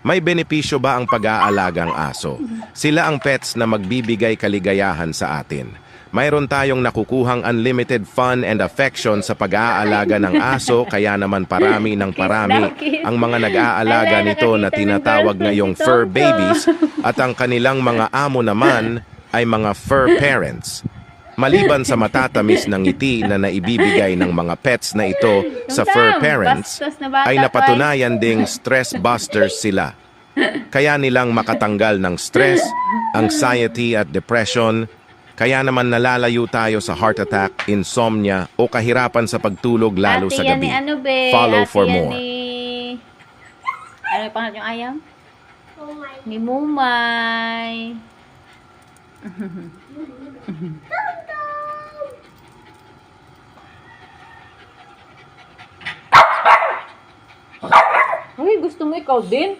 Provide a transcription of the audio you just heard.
May benepisyo ba ang pag-aalagang aso? Sila ang pets na magbibigay kaligayahan sa atin. Mayroon tayong nakukuhang unlimited fun and affection sa pag-aalaga ng aso, kaya naman parami ng parami ang mga nag-aalaga nito na tinatawag ngayong fur babies, at ang kanilang mga amo naman ay mga fur parents. Maliban sa matatamis ng ngiti na naibibigay ng mga pets na ito sa fur parents, ay napatunayan ding stress busters sila. Kaya nilang makatanggal ng stress, anxiety at depression, kaya naman nalalayo tayo sa heart attack, insomnia o kahirapan sa pagtulog lalo sa gabi. Follow for more. Ano yung pangalan yung ayam? Ni Mumay. Uy, gusto mo ikaw din?